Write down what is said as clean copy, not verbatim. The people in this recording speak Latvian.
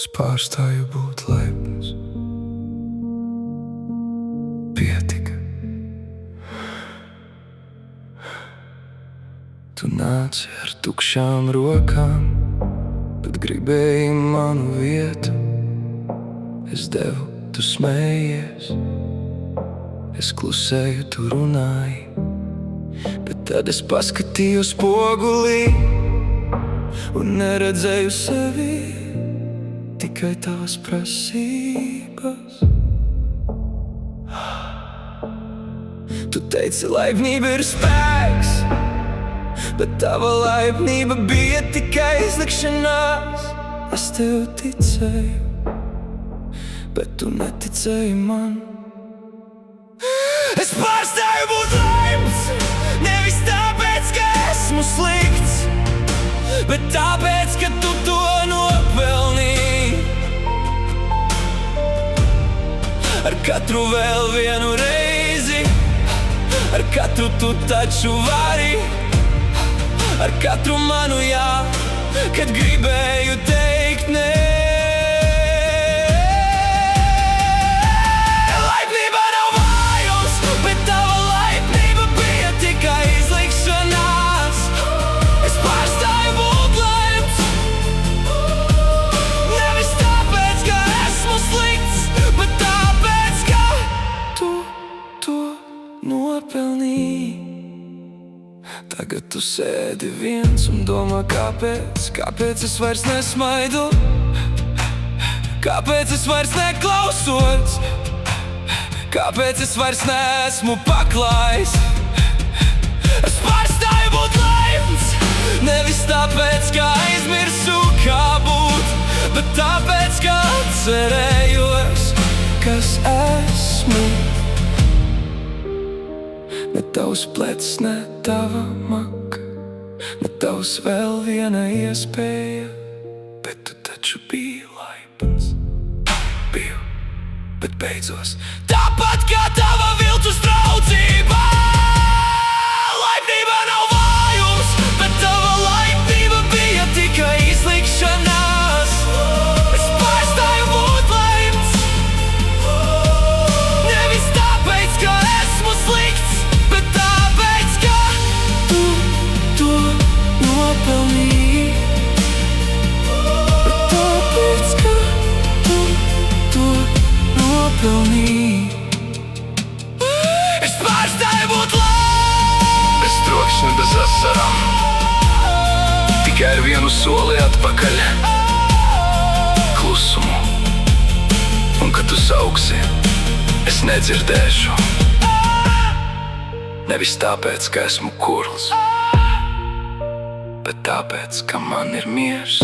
Es pārstāju būt laipns. Pietika. Tu nāci ar tukšām rokām, bet gribēji manu vietu. Es devu, tu smējies. Es klusēju, tu runāji. Bet tad es paskatījos spogulī un neredzēju sevi, tikai tavas prasības. Tu teici, laipnība ir spēks, bet tava laipnība bija tikai izlikšanās. Es tev ticēju, bet tu neticēji man. Es pārstāju būt laipns, nevis tāpēc, ka esmu slikts, bet tāpēc, ka tu to nopelnīji. Ar katru vēl vienu reizi, ar katru tu taču vari, ar katru manu jā, kad gribēju teikt nē. Laipnība nav vājums, bet tava laipnība bija tikai izlikšanās. Es pārstāju būt laipns, nevis tāpēc, ka esmu slikts, bet tāpēc, ka tu to nopelnīji. Tagad tu sēdi viens un domā, kāpēc es vairs nesmaidu, kāpēc es vairs neklausos, kāpēc es vairs neesmu paklājs. Es pārstāju būt laipns, nevis tāpēc, ka aizmirsu, kā būt, bet tāpēc, ka atcerējos, kas esmu. Ne tavs plecs, ne tava maka, ne tavs vēl viena iespēja, bet tu taču biji laipns. Biju, bet beidzos tāpat kā tava viltus draudzība. Laipnība nav vājums, bet tava laipnība bija tikai izlikšanās. Es pārstāju būt laipns, nevis tāpēc, ka esmu slikts, bet tāpēc, ka tu to nopelnīji. Bet tāpēc, ka tu to nopelnīji. Es pārstāju būt laipns, bez trokšņa, bez asarām, tikai ar vienu soli atpakaļ. Klusumu, un kad tu saugsi, es nedzirdēšu. Nevis tāpēc, ka esmu kurls, bet tāpēc, ka man ir miers.